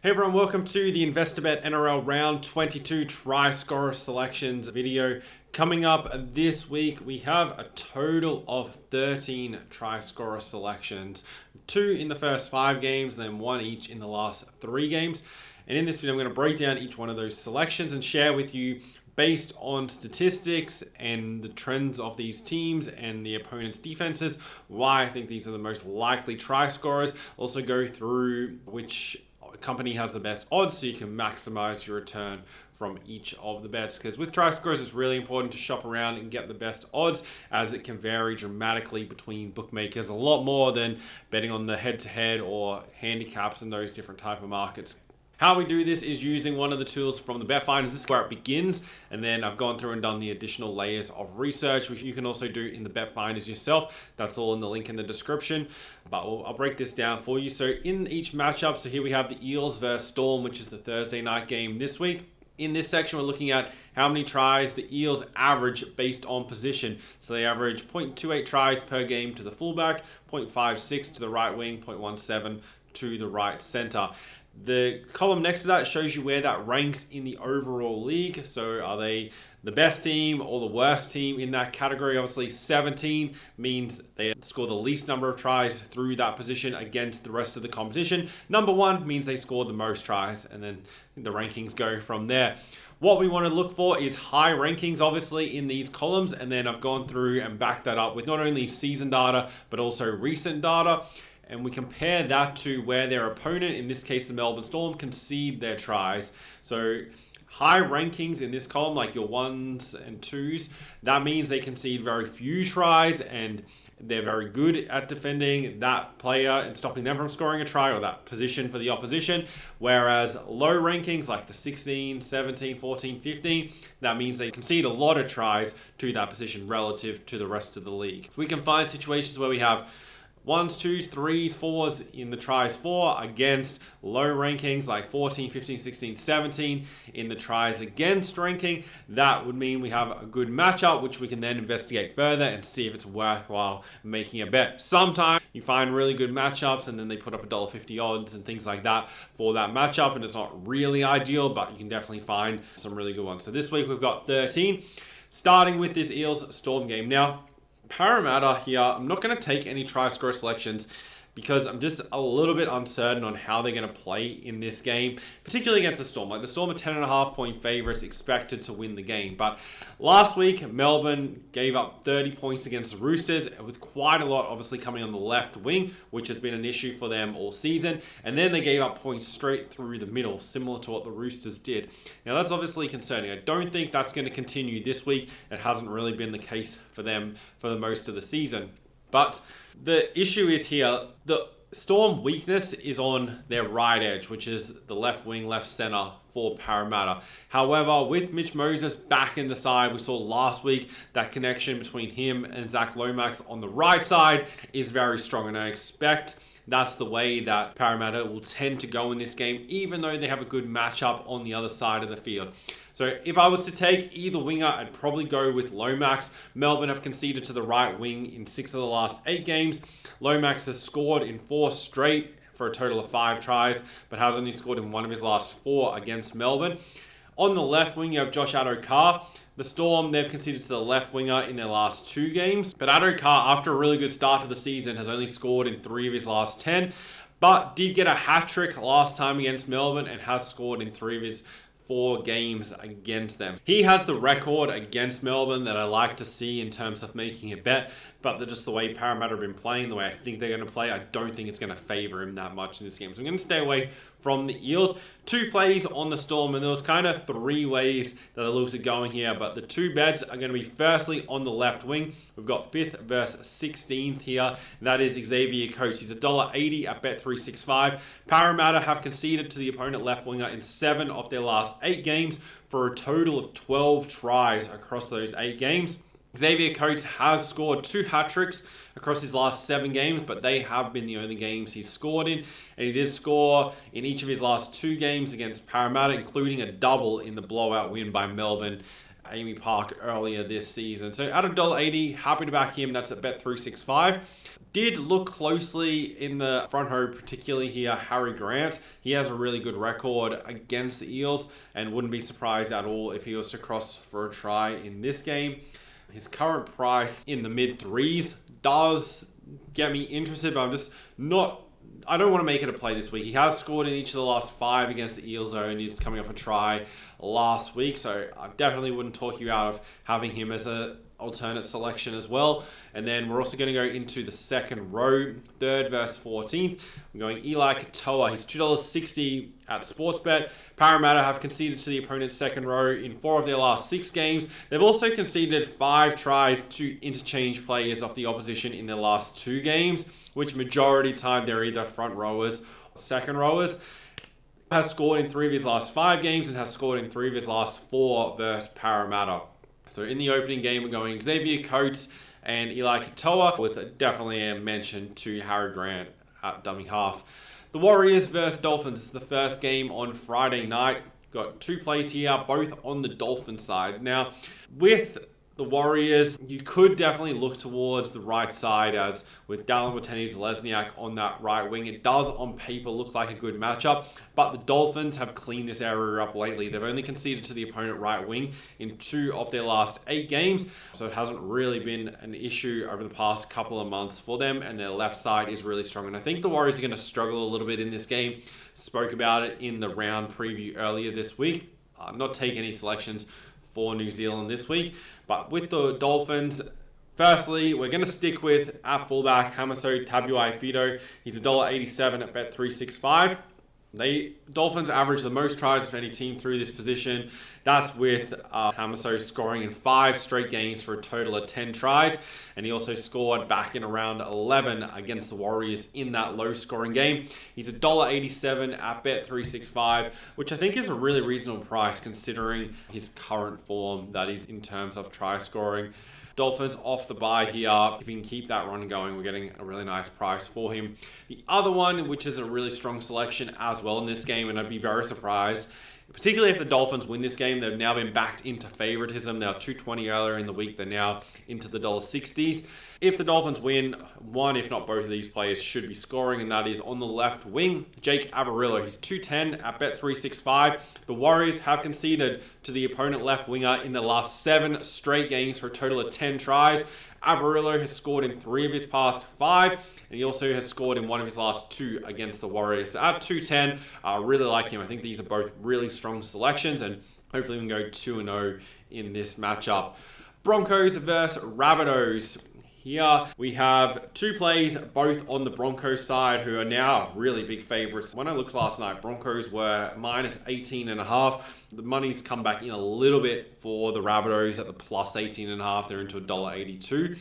Hey everyone, welcome to the investor.bet NRL round 22 try scorer selections video. Coming up this week, we have a total of 13 try scorer selections, 2 in the first 5 games, and then 1 each in the last 3 games. And in this video, I'm going to break down each one of those selections and share with you, based on statistics and the trends of these teams and the opponent's defenses, why I think these are the most likely try scorers. Also go through which company has the best odds so you can maximize your return from each of the bets, because with try scorers it's really important to shop around and get the best odds, as it can vary dramatically between bookmakers, a lot more than betting on the head-to-head or handicaps in those different type of markets. How we do this is using one of the tools from the Bet Finders. This is where it begins, and then I've gone through and done the additional layers of research, which you can also do in the Bet Finders yourself. That's all in the link in the description, but I'll break this down for you. So in each matchup, so here we have the Eels versus Storm, which is the Thursday night game this week. In this section, we're looking at how many tries the Eels average based on position. So they average 0.28 tries per game to the fullback, 0.56 to the right wing, 0.17 to the right center. The column next to that shows you where that ranks in the overall league. So are they the best team or the worst team in that category? Obviously 17 means they score the least number of tries through that position against the rest of the competition. Number 1 means they score the most tries, and then the rankings go from there. What we want to look for is high rankings, obviously, in these columns, and then I've gone through and backed that up with not only season data but also recent data. And we compare that to where their opponent, in this case the Melbourne Storm, concede their tries. So high rankings in this column, like your 1s and 2s, that means they concede very few tries and they're very good at defending that player and stopping them from scoring a try, or that position for the opposition. Whereas low rankings like the 16, 17, 14, 15, that means they concede a lot of tries to that position relative to the rest of the league. If we can find situations where we have 1s, 2s, 3s, 4s in the tries for against low rankings like 14, 15, 16, 17 in the tries against ranking, that would mean we have a good matchup, which we can then investigate further and see if it's worthwhile making a bet. Sometimes you find really good matchups and then they put up $1.50 odds and things like that for that matchup, and it's not really ideal, but you can definitely find some really good ones. So this week we've got 13, starting with this Eels Storm game. Now, Parramatta here, I'm not going to take any try scorer selections because I'm just a little bit uncertain on how they're going to play in this game, particularly against the Storm. Like the Storm are 10.5 point favorites, expected to win the game. But last week, Melbourne gave up 30 points against the Roosters, with quite a lot obviously coming on the left wing, which has been an issue for them all season. And then they gave up points straight through the middle, similar to what the Roosters did. Now that's obviously concerning. I don't think that's going to continue this week. It hasn't really been the case for them for the most of the season. But the issue is here, the Storm weakness is on their right edge, which is the left wing, left center for Parramatta. However, with Mitch Moses back in the side, we saw last week that connection between him and Zach Lomax on the right side is very strong, and I expect that's the way that Parramatta will tend to go in this game, even though they have a good matchup on the other side of the field. So if I was to take either winger, I'd probably go with Lomax. Melbourne have conceded to the right wing in 6 of the last 8 games. Lomax has scored in 4 straight for a total of 5 tries, but has only scored in 1 of his last 4 against Melbourne. On the left wing, you have Josh Addo-Carr. The Storm, they've conceded to the left winger in their last 2 games. But Addo-Carr, after a really good start to the season, has only scored in 3 of his last 10. But did get a hat-trick last time against Melbourne and has scored in 3 of his 4 games against them. He has the record against Melbourne that I like to see in terms of making a bet, but just the way Parramatta have been playing, the way I think they're going to play, I don't think it's going to favour him that much in this game. So I'm going to stay away from the Eels. 2 plays on the Storm, and there was kind of 3 ways that I looked at going here, but the 2 bets are going to be firstly on the left wing. We've got 5th versus 16th here. That is Xavier Coates. He's $1.80 at Bet365. Parramatta have conceded to the opponent left winger in 7 of their last 8 games for a total of 12 tries across those 8 games. Xavier Coates has scored 2 hat-tricks across his last 7 games, but they have been the only games he's scored in. And he did score in each of his last 2 games against Parramatta, including a double in the blowout win by Melbourne Amy Park earlier this season. So at $1.80, happy to back him. That's at Bet365. did look closely in the front row, particularly here, Harry Grant. He has a really good record against the Eels and wouldn't be surprised at all if he was to cross for a try in this game. His current price in the mid threes does get me interested, but I'm just not... I don't want to make it a play this week. He has scored in each of the last 5 against the Eels, though, and he's coming off a try last week, so I definitely wouldn't talk you out of having him as an alternate selection as well. And then we're also going to go into the second row, 3rd versus 14th. We're going Eli Katoa. He's $2.60 at Sportsbet. Parramatta have conceded to the opponent's second row in 4 of their last 6 games. They've also conceded 5 tries to interchange players off the opposition in their last 2 games, which majority time they're either front rowers or second rowers. Has scored in 3 of his last 5 games and has scored in 3 of his last 4 versus Parramatta. So in the opening game, we're going Xavier Coates and Eli Katoa, with definitely a mention to Harry Grant at dummy half. The Warriors versus Dolphins is the first game on Friday night. Got 2 plays here, both on the Dolphin side. Now, with the Warriors, you could definitely look towards the right side, as with Dallin Watene-Zelezniak on that right wing. It does on paper look like a good matchup, but the Dolphins have cleaned this area up lately. They've only conceded to the opponent right wing in 2 of their last 8 games, so it hasn't really been an issue over the past couple of months for them, and their left side is really strong. And I think the Warriors are going to struggle a little bit in this game. Spoke about it in the round preview earlier this week. Not taking any selections for New Zealand this week. But with the Dolphins, firstly, we're going to stick with at fullback Hamiso Tabuai-Fidow. He's $1.87 at Bet365. Dolphins average the most tries of any team through this position. That's with Hamiso scoring in 5 straight games for a total of 10 tries. And he also scored back in around 11 against the Warriors in that low-scoring game. He's $1.87 at Bet365, which I think is a really reasonable price considering his current form, that is, in terms of try scoring. Dolphins off the bye here. If he can keep that run going, we're getting a really nice price for him. The other one, which is a really strong selection as well in this game, and I'd be very surprised, particularly if the Dolphins win this game. They've now been backed into favoritism. They were $2.20 earlier in the week. They're now into the $1.60s. If the Dolphins win, one, if not both of these players should be scoring, and that is on the left wing, Jake Averillo. He's $2.10 at Bet365. The Warriors have conceded to the opponent left winger in the last 7 straight games for a total of 10 tries. Averillo has scored in 3 of his past 5, and he also has scored in 1 of his last 2 against the Warriors. So at $2.10, I really like him. I think these are both really strong selections, and hopefully we can go 2-0 in this matchup. Broncos versus Rabbitohs. Here we have 2 plays, both on the Broncos side, who are now really big favorites. When I looked last night, Broncos were minus 18.5. The money's come back in a little bit for the Rabbitohs at the plus 18.5. They're into $1.82.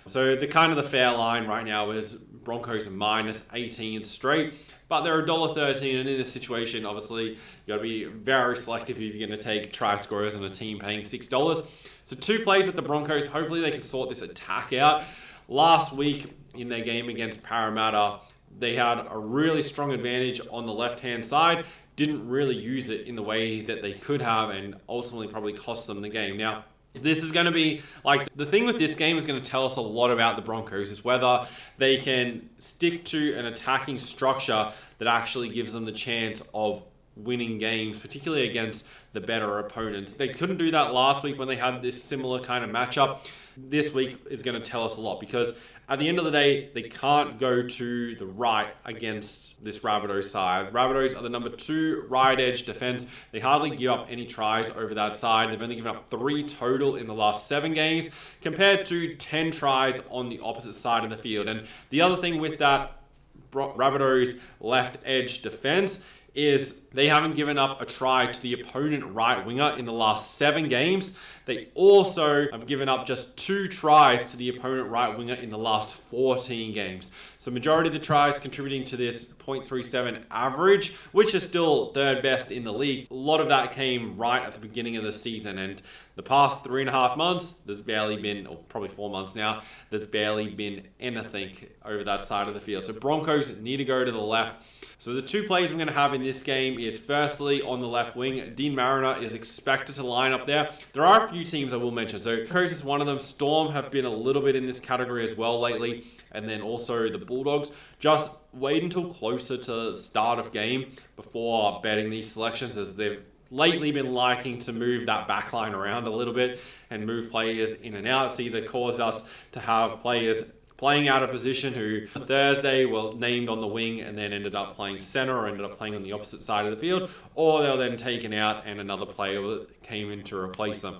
So the kind of the fair line right now is Broncos minus 18 straight, but they're $1.13, and in this situation, obviously, you got to be very selective if you're going to take try scorers on a team paying $6. So 2 plays with the Broncos. Hopefully they can sort this attack out. Last week in their game against Parramatta, they had a really strong advantage on the left-hand side. Didn't really use it in the way that they could have, and ultimately probably cost them the game. Now, this is going to be, like, the thing with this game is going to tell us a lot about the Broncos, is whether they can stick to an attacking structure that actually gives them the chance of winning games, particularly against the better opponents. They couldn't do that last week when they had this similar kind of matchup. This week is going to tell us a lot, because at the end of the day, they can't go to the right against this Rabbitohs side. Rabbitohs are the number 2 right edge defense. They hardly give up any tries over that side. They've only given up 3 total in the last 7 games, compared to 10 tries on the opposite side of the field. And the other thing with that Rabbitohs left edge defense is they haven't given up a try to the opponent right winger in the last 7 games. They also have given up just 2 tries to the opponent right winger in the last 14 games. So majority of the tries contributing to this 0.37 average, which is still 3rd best in the league. A lot of that came right at the beginning of the season, and the past 3.5 months, there's barely been, or probably 4 months now, there's barely been anything over that side of the field. So Broncos need to go to the left. So the 2 plays I'm going to have in this game is, firstly, on the left wing, Dean Mariner is expected to line up there. There are a few teams I will mention. So Broncos is one of them. Storm have been a little bit in this category as well lately. and then also the Bulldogs. Just wait until closer to start of game before betting these selections, as they've lately been liking to move that backline around a little bit and move players in and out. It's either caused us to have players playing out of position who Thursday were named on the wing and then ended up playing center or ended up playing on the opposite side of the field, or they were then taken out and another player came in to replace them.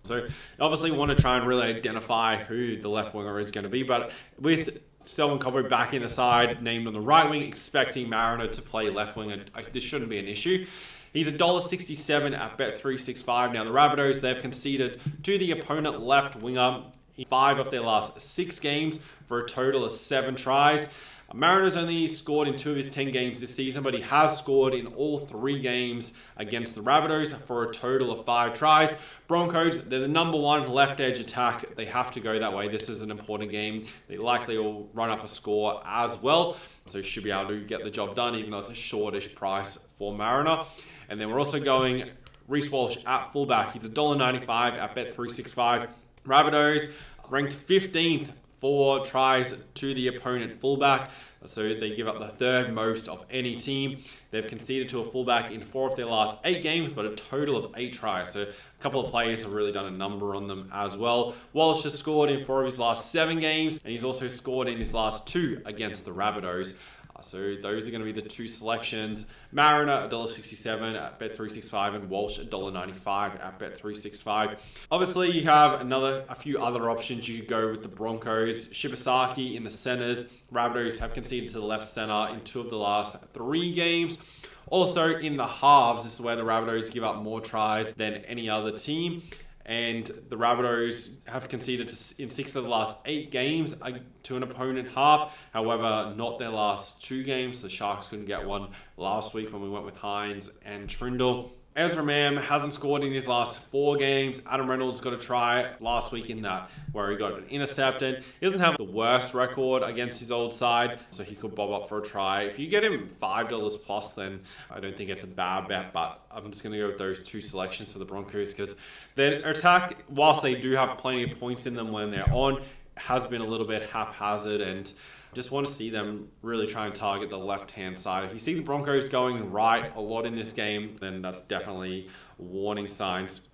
So obviously want to try and really identify who the left winger is going to be, but with Selwyn Cobbo back in the side, named on the right wing, expecting Mariner to play left wing, this shouldn't be an issue. He's $1.67 at Bet365. Now the Rabbitohs, they've conceded to the opponent left winger in 5 of their last 6 games for a total of 7 tries. Mariners only scored in 2 of his 10 games this season, but he has scored in all 3 games against the Rabbitohs for a total of 5 tries. Broncos, they're the number 1 left edge attack. They have to go that way. This is an important game. They likely will run up a score as well, so should be able to get the job done, even though it's a shortish price for Mariner. And then we're also going Reece Walsh at fullback. He's $1.95 at Bet365. Rabbitohs ranked 15th for tries to the opponent fullback, so they give up the 3rd most of any team. They've conceded to a fullback in 4 of their last 8 games, but a total of 8 tries. So a couple of players have really done a number on them as well. Walsh has scored in 4 of his last 7 games, and he's also scored in his last 2 against the Rabbitohs. So those are going to be the 2 selections. Mariner $1.67 at Bet365 and Walsh $1.95 at Bet365. Obviously, you have a few other options. You could go with the Broncos. Shibasaki in the centers. Rabbitohs have conceded to the left center in 2 of the last 3 games. Also in the halves, this is where the Rabbitohs give up more tries than any other team. And the Rabbitohs have conceded in 6 of the last 8 games to an opponent half. However, not their last 2 games. The Sharks couldn't get one last week when we went with Hines and Trindle. Ezra Mam hasn't scored in his last 4 games. Adam Reynolds got a try last week in that where he got an intercepted. He doesn't have the worst record against his old side, so he could bob up for a try. If you get him $5 plus, then I don't think it's a bad bet, but I'm just going to go with those 2 selections for the Broncos because their attack, whilst they do have plenty of points in them when they're on, has been a little bit haphazard, and just want to see them really try and target the left-hand side. If you see the Broncos going right a lot in this game, then that's definitely warning signs.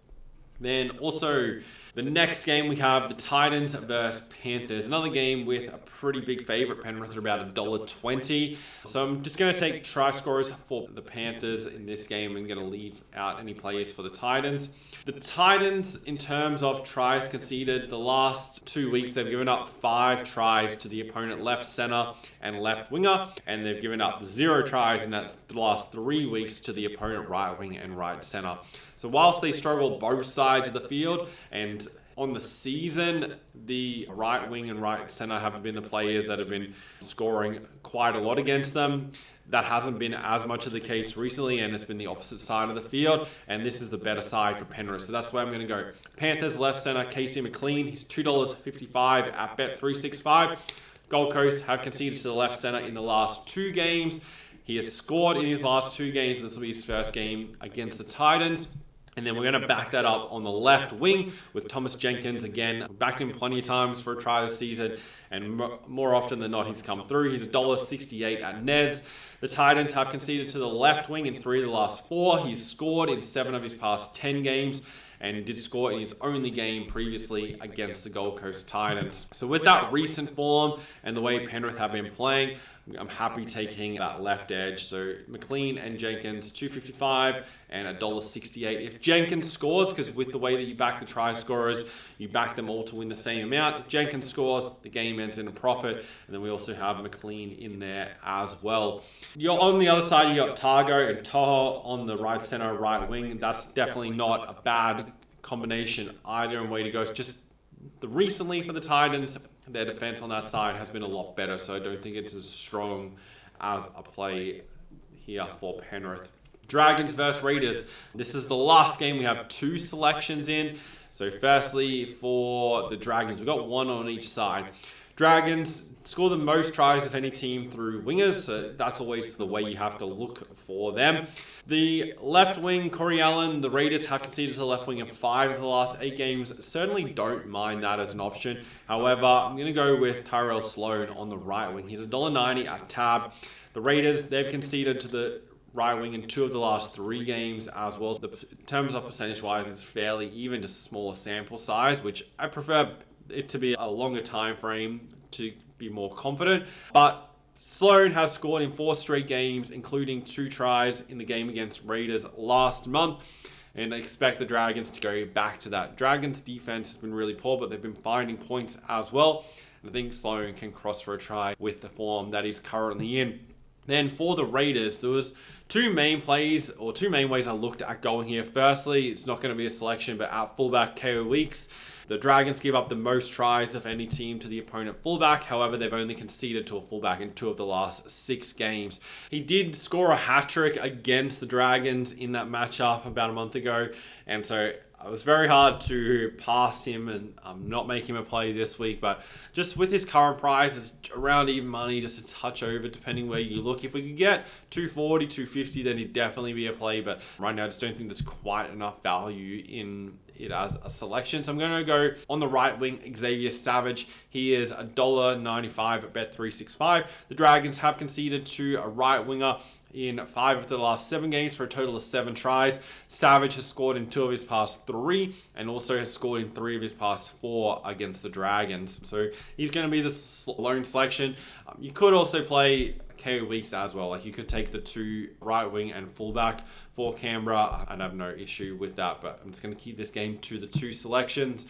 Then also, the next game we have the Titans versus Panthers. Another game with a pretty big favorite. Penrith are about $1.20. So I'm just going to take try scorers for the Panthers in this game and going to leave out any players for the Titans. The Titans, in terms of tries conceded, the last 2 weeks they've given up 5 tries to the opponent left center and left winger, and they've given up 0 tries in that the last 3 weeks to the opponent right wing and right center. So whilst they struggle both sides of the field, and on the season, the right wing and right center have been the players that have been scoring quite a lot against them. That hasn't been as much of the case recently, and it's been the opposite side of the field, and this is the better side for Penrith. So that's where I'm going to go. Panthers left center, Casey McLean. He's $2.55 at Bet365. Gold Coast have conceded to the left center in the last 2 games. He has scored in his last 2 games. This will be his first game against the Titans. And then we're going to back that up on the left wing with Thomas Jenkins again. Backed him plenty of times for a try this season, and more often than not, he's come through. He's $1.68 at Neds. The Titans have conceded to the left wing in 3 of the last 4. He's scored in 7 of his past 10 games and did score in his only game previously against the Gold Coast Titans. So with that recent form and the way Penrith have been playing, I'm happy taking that left edge. So McLean and Jenkins, $2.55 and $1.68. If Jenkins scores, because with the way that you back the try scorers, you back them all to win the same amount. If Jenkins scores, the game ends in a profit. And then we also have McLean in there as well. You're on the other side, you got Targo and Toho on the right center, right wing. That's definitely not a bad combination either, and way to go. It's just recently for the Titans, their defense on that side has been a lot better, so I don't think it's as strong as a play here for Penrith. Dragons versus Raiders. This is the last game. We have 2 selections in. So firstly, for the Dragons, we've got 1 on each side. Dragons score the most tries of any team through wingers, so that's always the way you have to look for them. The left wing, Corey Allen, the Raiders have conceded to the left wing in 5 of the last 8 games. Certainly don't mind that as an option. However, I'm going to go with Tyrell Sloan on the right wing. He's $1.90 at tab. The Raiders, they've conceded to the right wing in 2 of the last 3 games as well. So in terms of percentage-wise, it's fairly even, just a smaller sample size, which I prefer it to be a longer time frame to be more confident. But Sloan has scored in 4 straight games, including 2 tries in the game against Raiders last month. And I expect the Dragons to go back to that. Dragons defense has been really poor, but they've been finding points as well. And I think Sloan can cross for a try with the form that he's currently in. Then for the Raiders, there was 2 main plays, or 2 main ways I looked at going here. Firstly, it's not going to be a selection, but at fullback KO Weeks. The Dragons give up the most tries of any team to the opponent fullback. However, they've only conceded to a fullback in 2 of the last 6 games. He did score a hat-trick against the Dragons in that matchup about a month ago. And so it was very hard to pass him and not make him a play this week. But just with his current price, it's around even money, just a touch over depending where you look. If we could get 240, 250, then he'd definitely be a play. But right now, I just don't think there's quite enough value in it as a selection. So I'm going to go on the right wing, Xavier Savage. He is $1.95 at Bet365. The Dragons have conceded to a right winger in 5 of the last 7 games for a total of 7 tries. Savage has scored in 2 of his past 3 and also has scored in 3 of his past 4 against the Dragons. So he's going to be the lone selection. You could also play KO Weeks as well. Like you could take the 2 right wing and fullback for Canberra. I'd have no issue with that, but I'm just going to keep this game to the 2 selections.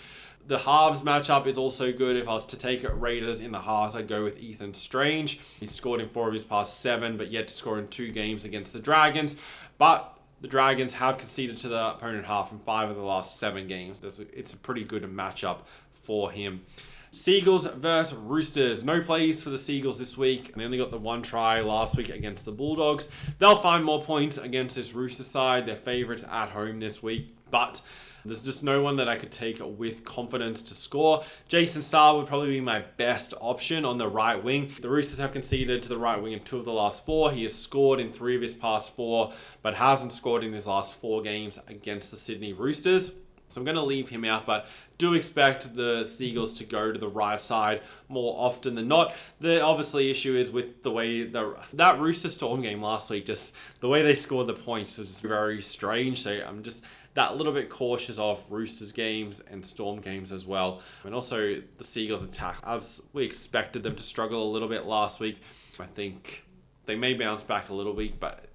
The halves matchup is also good. If I was to take Raiders in the halves, I'd go with Ethan Strange. He's scored in 4 of his past 7, but yet to score in 2 games against the Dragons. But the Dragons have conceded to the opponent half in 5 of the last 7 games. It's a pretty good matchup for him. Seagulls versus Roosters. No plays for the Seagulls this week. They only got the 1 try last week against the Bulldogs. They'll find more points against this Rooster side. They're favourites at home this week. But there's just no one that I could take with confidence to score. Jason Starr would probably be my best option on the right wing. The Roosters have conceded to the right wing in 2 of the last 4. He has scored in 3 of his past 4, but hasn't scored in his last 4 games against the Sydney Roosters. So I'm going to leave him out, but do expect the Seagulls to go to the right side more often than not. The obviously issue is with the way that Rooster Storm game last week, just the way they scored the points was very strange. So I'm just that little bit cautious of Roosters games and Storm games as well. And also the Seagulls attack, as we expected them to struggle a little bit last week. I think they may bounce back a little week, but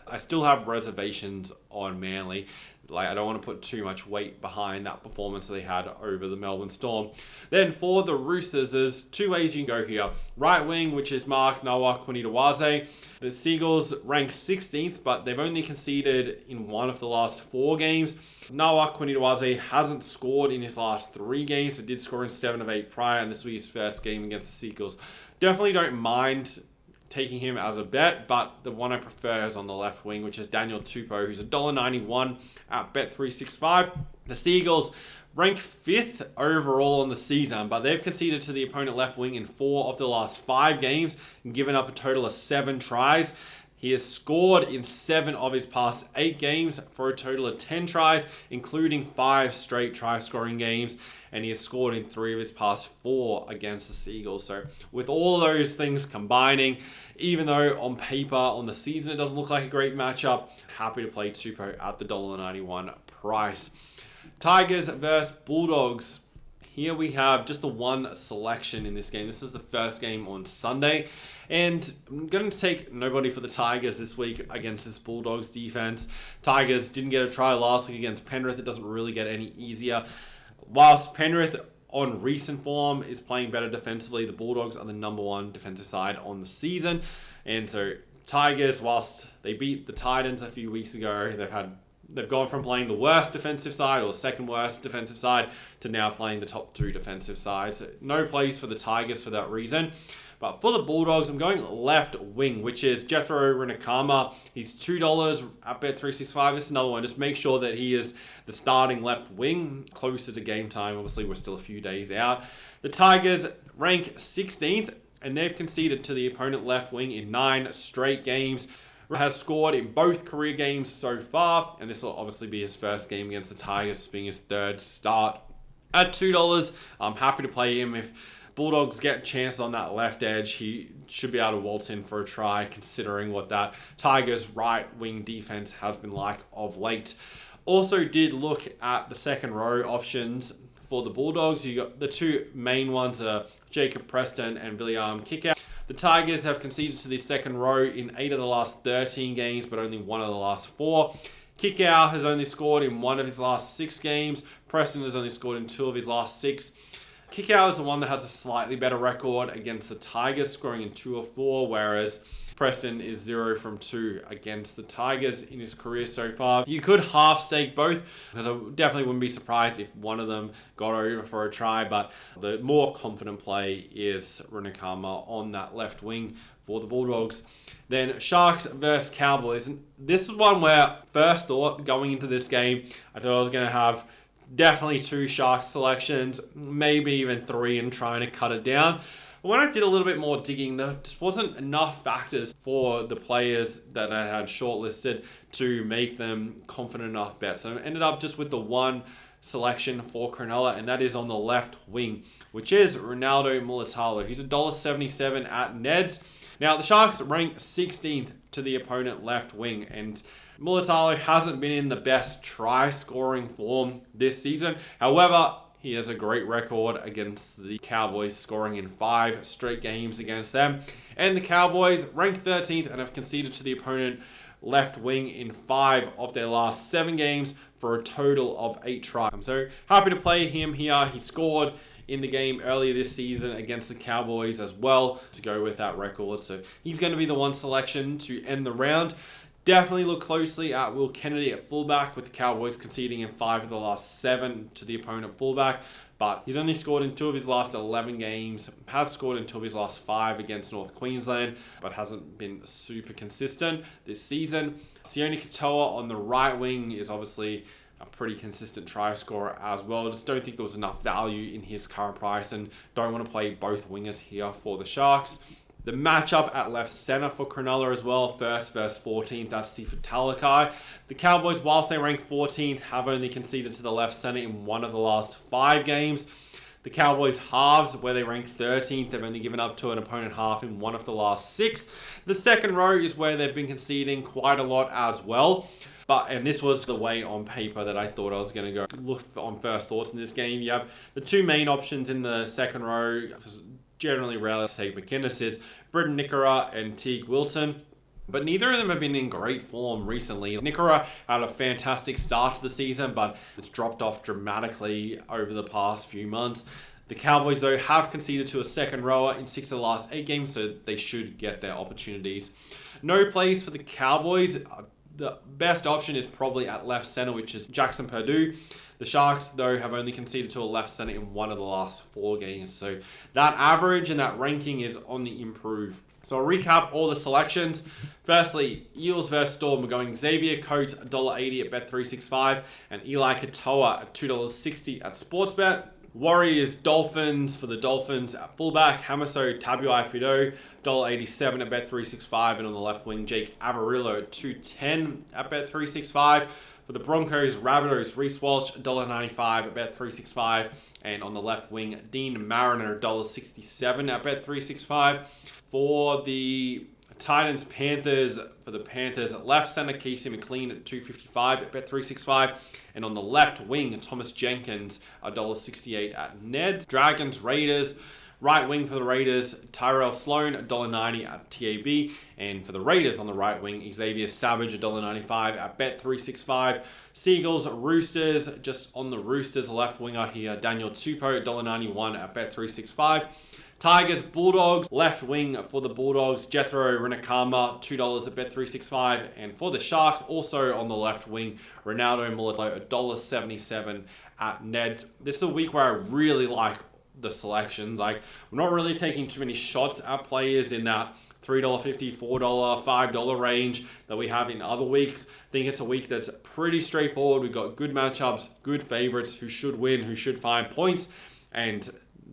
I still have reservations on Manly. Like, I don't want to put too much weight behind that performance they had over the Melbourne Storm. Then for the Roosters, there's 2 ways you can go here. Right wing, which is Mark Nawaqanitawase. The Seagulls rank 16th, but they've only conceded in 1 of the last 4 games. Nawaqanitawase hasn't scored in his last 3 games, but did score in 7 of 8 prior, and this was his first game against the Seagulls. Definitely don't mind taking him as a bet, but the one I prefer is on the left wing, which is Daniel Tupou, who's $1.91 at Bet365. The Seagulls rank 5th overall on the season, but they've conceded to the opponent left wing in 4 of the last 5 games and given up a total of 7 tries. He has scored in 7 of his past 8 games for a total of 10 tries, including 5 straight try-scoring games, and he has scored in 3 of his past 4 against the Seagulls. So with all those things combining, even though on paper, on the season, it doesn't look like a great matchup, happy to play Tupou at the $1.91 price. Tigers versus Bulldogs. Here we have just the 1 selection in this game. This is the first game on Sunday. And I'm going to take nobody for the Tigers this week against this Bulldogs defense. Tigers didn't get a try last week against Penrith. It doesn't really get any easier. Whilst Penrith on recent form is playing better defensively, the Bulldogs are the number 1 defensive side on the season. And so Tigers, whilst they beat the Titans a few weeks ago, they've gone from playing the worst defensive side or second worst defensive side to now playing the top 2 defensive sides. So no place for the Tigers for that reason. But for the Bulldogs, I'm going left wing, which is Jethro Renakama. He's $2 at Bet365. This is another one. Just make sure that he is the starting left wing closer to game time. Obviously, we're still a few days out. The Tigers rank 16th, and they've conceded to the opponent left wing in 9 straight games. Has scored in both career games so far, and this will obviously be his first game against the Tigers, being his third start. At $2, I'm happy to play him. If Bulldogs get chances on that left edge, he should be able to waltz in for a try, considering what that Tigers right wing defense has been like of late. Also did look at the second row options for the Bulldogs. You got the two main ones are Jacob Preston and William Kickout. The Tigers have conceded to the second row in 8 of the last 13 games, but only 1 of the last 4. Kickout has only scored in 1 of his last 6 games. Preston has only scored in 2 of his last 6. Kickout is the one that has a slightly better record against the Tigers, scoring in 2 of 4, whereas Preston is 0 from 2 against the Tigers in his career so far. You could half stake both, because I definitely wouldn't be surprised if one of them got over for a try, but the more confident play is Renakama on that left wing for the Bulldogs. Then Sharks versus Cowboys. And this is one where first thought going into this game, I thought I was going to have definitely 2 Sharks selections, maybe even 3, and trying to cut it down. When I did a little bit more digging, there just wasn't enough factors for the players that I had shortlisted to make them confident enough bets. So I ended up just with the one selection for Cronulla, and that is on the left wing, which is Ronaldo Mulitalo. He's $1.77 at Neds. Now, the Sharks rank 16th to the opponent left wing, and Mulitalo hasn't been in the best try-scoring form this season. However, he has a great record against the Cowboys, scoring in 5 straight games against them. And the Cowboys rank 13th and have conceded to the opponent left wing in 5 of their last 7 games for a total of 8 tries. So happy to play him here. He scored in the game earlier this season against the Cowboys as well to go with that record. So he's going to be the one selection to end the round. Definitely look closely at Will Kennedy at fullback, with the Cowboys conceding in 5 of the last 7 to the opponent fullback. But he's only scored in 2 of his last 11 games, has scored in 2 of his last 5 against North Queensland, but hasn't been super consistent this season. Sione Katoa on the right wing is obviously a pretty consistent try scorer as well. Just don't think there was enough value in his current price, and don't want to play both wingers here for the Sharks. The matchup at left center for Cronulla as well, first versus 14th, that's Sifa Talakai. The Cowboys, whilst they rank 14th, have only conceded to the left center in 1 of the last 5 games. The Cowboys halves, where they rank 13th, they've only given up to an opponent half in 1 of the last 6. The second row is where they've been conceding quite a lot as well. And this was the way on paper that I thought I was going to go. Look on first thoughts in this game. You have the 2 main options in the second row, generally rarely take McInnes, is Britton Nikora and Teague Wilson. But neither of them have been in great form recently. Nikora had a fantastic start to the season, but it's dropped off dramatically over the past few months. The Cowboys, though, have conceded to a second rower in 6 of the last 8 games, so they should get their opportunities. No plays for the Cowboys. The best option is probably at left center, which is Jackson Purdue. The Sharks, though, have only conceded to a left center in 1 of the last 4 games. So that average and that ranking is on the improve. So I'll recap all the selections. Firstly, Eels versus Storm. We're going Xavier Coates, $1.80 at Bet365, and Eli Katoa at $2.60 at Sportsbet. Warriors Dolphins for the Dolphins at fullback, Hamaso Tabuai Fido, $1.87 at Bet365, and on the left wing, Jake Avarillo at $2.10 at Bet365. For the Broncos, Rabbitohs, Reece Walsh, $1.95 at Bet365, and on the left wing, Dean Mariner, $1.67 at Bet365. For the Titans, Panthers, for the Panthers at left center, Casey McLean at $2.55 at Bet365. And on the left wing, Thomas Jenkins, $1.68 at Ned. Dragons, Raiders, right wing for the Raiders, Tyrell Sloan, $1.90 at TAB. And for the Raiders on the right wing, Xavier Savage, $1.95 at Bet365. Seagulls, Roosters, just on the Roosters left winger here, Daniel Tupou, $1.91 at Bet365. Tigers, Bulldogs, left wing for the Bulldogs, Jethro Renakama, $2 at Bet365. And for the Sharks, also on the left wing, Ronaldo Mulitalo, $1.77 at Ned. This is a week where I really like the selections. Like, we're not really taking too many shots at players in that $3.50, $4, $5 range that we have in other weeks. I think it's a week that's pretty straightforward. We've got good matchups, good favorites who should win, who should find points, and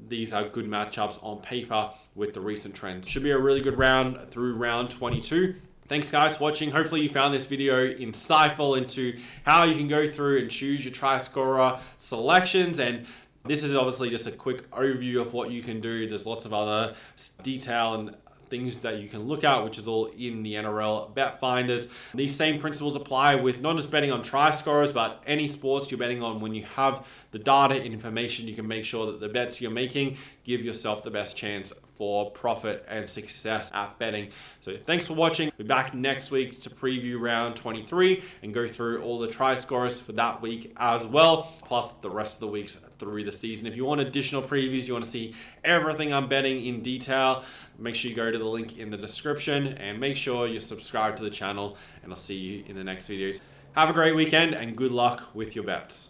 these are good matchups on paper with the recent trends. Should be a really good round through round 22. Thanks guys for watching. Hopefully you found this video insightful into how you can go through and choose your try scorer selections. And this is obviously just a quick overview of what you can do. There's lots of other detail and things that you can look at, which is all in the NRL bet finders. These same principles apply with not just betting on try scorers, but any sports you're betting on. When you have the data and information, you can make sure that the bets you're making give yourself the best chance for profit and success at betting. So thanks for watching. We'll be back next week to preview round 23 and go through all the try scorers for that week as well, plus the rest of the weeks through the season. If you want additional previews, you want to see everything I'm betting in detail, make sure you go to the link in the description and make sure you subscribe to the channel, and I'll see you in the next videos. Have a great weekend and good luck with your bets.